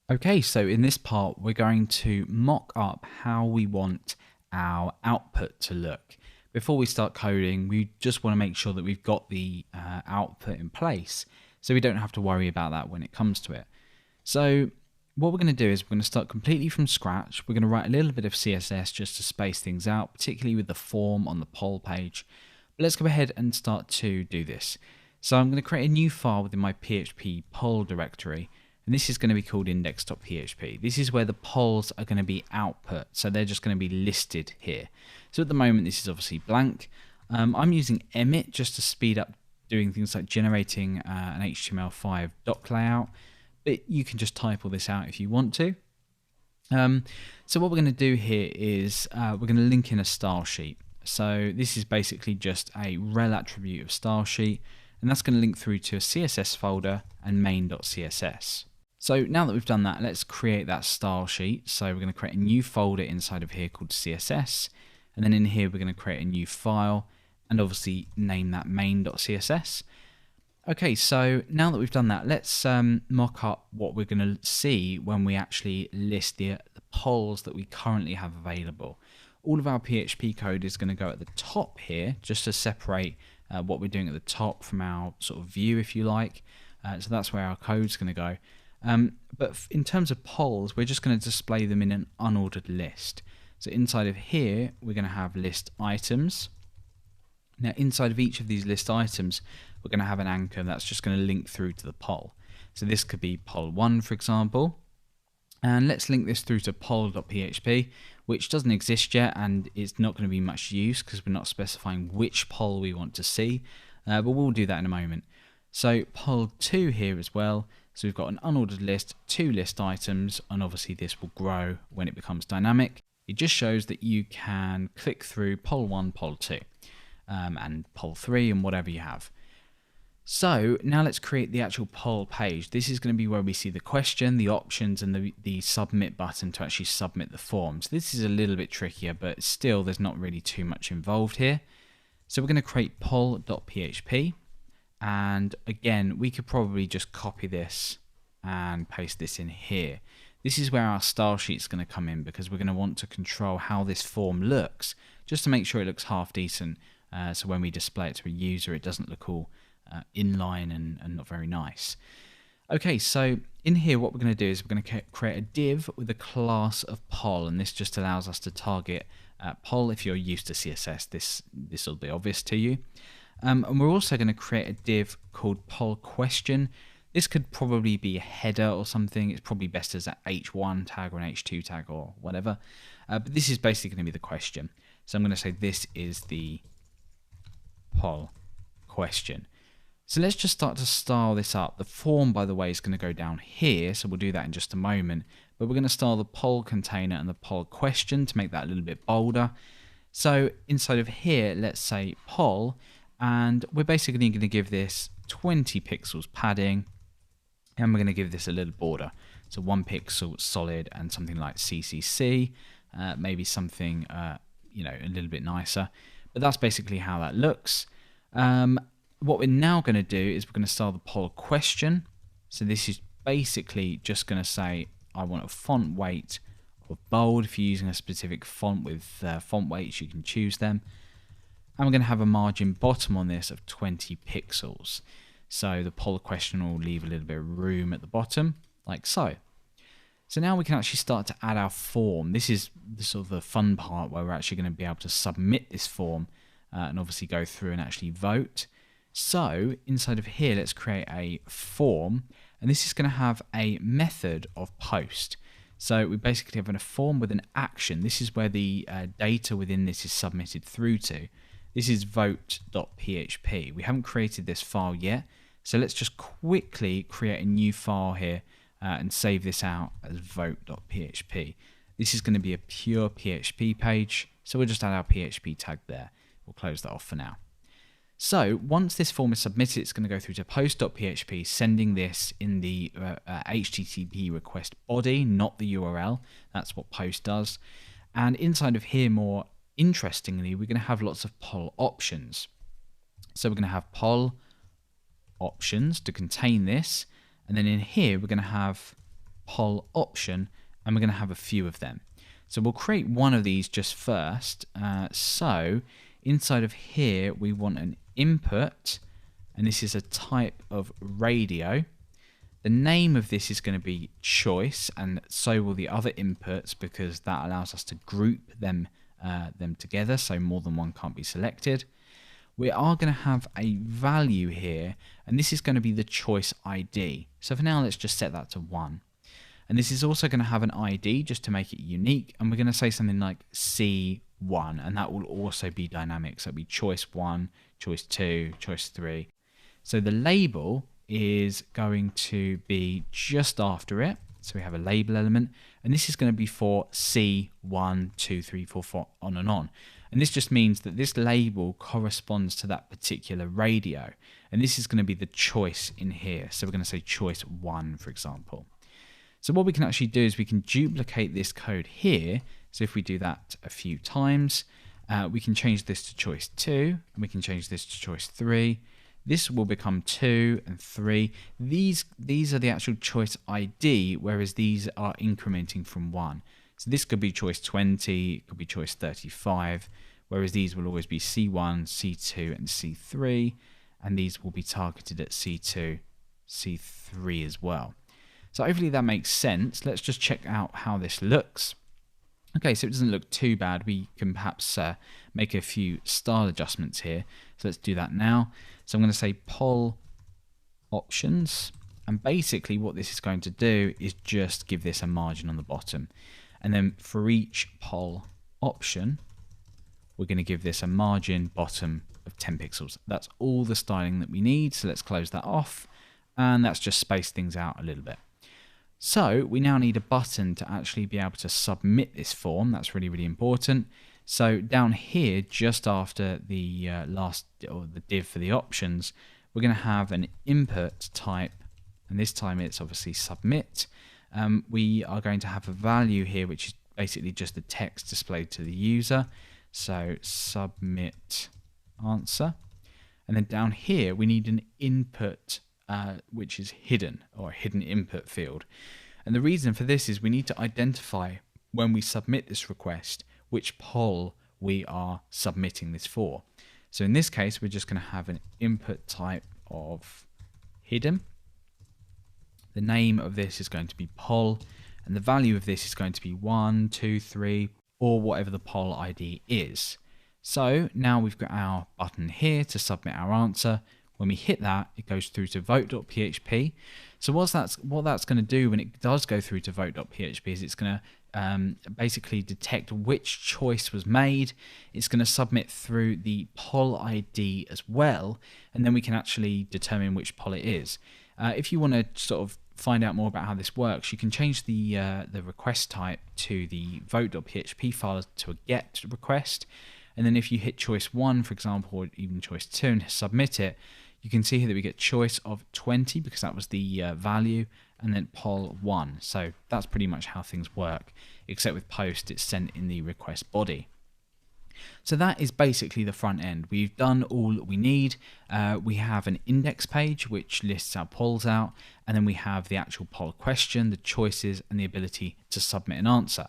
Okay, so in this part, we're going to mock up how we want our output to look. Before we start coding, we just want to make sure that we've got the output in place so we don't have to worry about that when it comes to it. So what we're going to do is we're going to start completely from scratch. We're going to write a little bit of CSS just to space things out, particularly with the form on the poll page. But let's go ahead and start to do this. So I'm going to create a new file within my PHP poll directory, and this is going to be called index.php. This is where the polls are going to be output, so they're just going to be listed here. So at the moment this is obviously blank. I'm using Emmet just to speed up doing things like generating an HTML5 doc layout, but you can just type all this out if you want to. So what we're going to do here is we're going to link in a style sheet. So this is basically just a rel attribute of style sheet, and that's going to link through to a CSS folder and main.css. So now that we've done that, let's create that style sheet. So we're going to create a new folder inside of here called CSS, and then in here we're going to create a new file and obviously name that main.css. Okay, so now that we've done that, let's mock up what we're going to see when we actually list the polls that we currently have available. All of our PHP code is going to go at the top here, just to separate what we're doing at the top from our sort of view, if you like. So that's where our code's going to go. But in terms of polls, we're just going to display them in an unordered list. So inside of here, we're going to have list items. Now inside of each of these list items, we're going to have an anchor that's just going to link through to the poll. So this could be poll 1, for example. And let's link this through to poll.php, which doesn't exist yet and is not going to be much use because we're not specifying which poll we want to see, but we'll do that in a moment. So poll 2 here as well. So we've got an unordered list, 2 list items, and obviously this will grow when it becomes dynamic. It just shows that you can click through poll 1, poll 2, and poll 3 and whatever you have. So now let's create the actual poll page. This is going to be where we see the question, the options, and the submit button to actually submit the forms. This is a little bit trickier, but still there's not really too much involved here. So we're going to create poll.php, and again we could probably just copy this and paste this in here. This is where our style sheet is going to come in, because we're going to want to control how this form looks, just to make sure it looks half decent, so when we display it to a user it doesn't look all inline and not very nice. Okay, so in here what we're going to do is we're going to create a div with a class of poll, and this just allows us to target poll. If you're used to CSS, this will be obvious to you. And we're also going to create a div called poll question. This could probably be a header or something. It's probably best as an h1 tag or an h2 tag or whatever. But this is basically going to be the question. So I'm going to say this is the poll question. So let's just start to style this up. The form, by the way, is going to go down here, so we'll do that in just a moment. But we're going to style the poll container and the poll question to make that a little bit bolder. So inside of here, let's say poll, and we're basically going to give this 20 pixels padding, and we're going to give this a little border. So 1 pixel solid and something like CCC, maybe something a little bit nicer. But that's basically how that looks. What we're now going to do is we're going to style the poll question. So this is basically just going to say I want a font weight of bold. If you're using a specific font with font weights, you can choose them. And we're going to have a margin bottom on this of 20 pixels. So the poll question will leave a little bit of room at the bottom, like so. So now we can actually start to add our form. This is the sort of the fun part where we're actually going to be able to submit this form and obviously go through and actually vote. So inside of here, let's create a form, and this is going to have a method of post. So we basically have a form with an action. This is where the data within this is submitted through to. This is vote.php. We haven't created this file yet, so let's just quickly create a new file here and save this out as vote.php. This is going to be a pure PHP page, so we'll just add our PHP tag there. We'll close that off for now. So once this form is submitted, it's going to go through to post.php, sending this in the HTTP request body, not the URL. That's what post does. And inside of here, more interestingly, we're going to have lots of poll options. So we're going to have poll options to contain this. And then in here, we're going to have poll option, and we're going to have a few of them. So we'll create one of these just first. So inside of here, we want an input, and this is a type of radio. The name of this is going to be choice, and so will the other inputs, because that allows us to group them together, so more than one can't be selected. We are going to have a value here, and this is going to be the choice ID. So for now, let's just set that to 1. And this is also going to have an ID just to make it unique, and we're going to say something like C1, and that will also be dynamic. So it'll be choice 1, choice 2, choice 3. So the label is going to be just after it. So we have a label element, and this is going to be for C1, 2, 3, 4, 4, on and on. And this just means that this label corresponds to that particular radio. And this is going to be the choice in here. So we're going to say choice 1, for example. So what we can actually do is we can duplicate this code here. So if we do that a few times, we can change this to choice 2, and we can change this to choice 3. This will become 2 and 3. These are the actual choice ID, whereas these are incrementing from 1. So this could be choice 20, it could be choice 35, whereas these will always be C1, C2, and C3, and these will be targeted at C2, C3 as well. So hopefully that makes sense. Let's just check out how this looks. Okay, so it doesn't look too bad. We can perhaps make a few style adjustments here. So let's do that now. So I'm going to say poll options, and basically what this is going to do is just give this a margin on the bottom. And then for each poll option, we're going to give this a margin bottom of 10 pixels. That's all the styling that we need. So let's close that off, and that's just spaced things out a little bit. So we now need a button to actually be able to submit this form. That's really, really important. So down here, just after the the div for the options, we're going to have an input type, and this time it's obviously submit. We are going to have a value here, which is basically just the text displayed to the user. So submit answer. And then down here, we need an input, which is hidden, or a hidden input field. And the reason for this is we need to identify when we submit this request, which poll we are submitting this for. So in this case, we're just going to have an input type of hidden. The name of this is going to be poll, and the value of this is going to be 1, 2, 3, or whatever the poll ID is. So now we've got our button here to submit our answer. When we hit that, it goes through to vote.php. So what that's going to do when it does go through to vote.php is it's going to basically detect which choice was made. It's going to submit through the poll ID as well, and then we can actually determine which poll it is. If you want to sort of find out more about how this works, you can change the request type to the vote.php file to a get request, and then if you hit choice 1, for example, or even choice 2 and submit it, you can see here that we get choice of 20 because that was the value, and then poll 1. So that's pretty much how things work, except with post it's sent in the request body. So that is basically the front end. We've done all that we need. We have an index page which lists our polls out, and then we have the actual poll question, the choices, and the ability to submit an answer.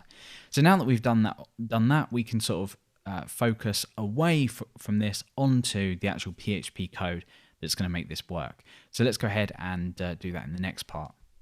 So now that we've done that, we can sort of focus away from this onto the actual PHP code that's going to make this work. So let's go ahead and do that in the next part.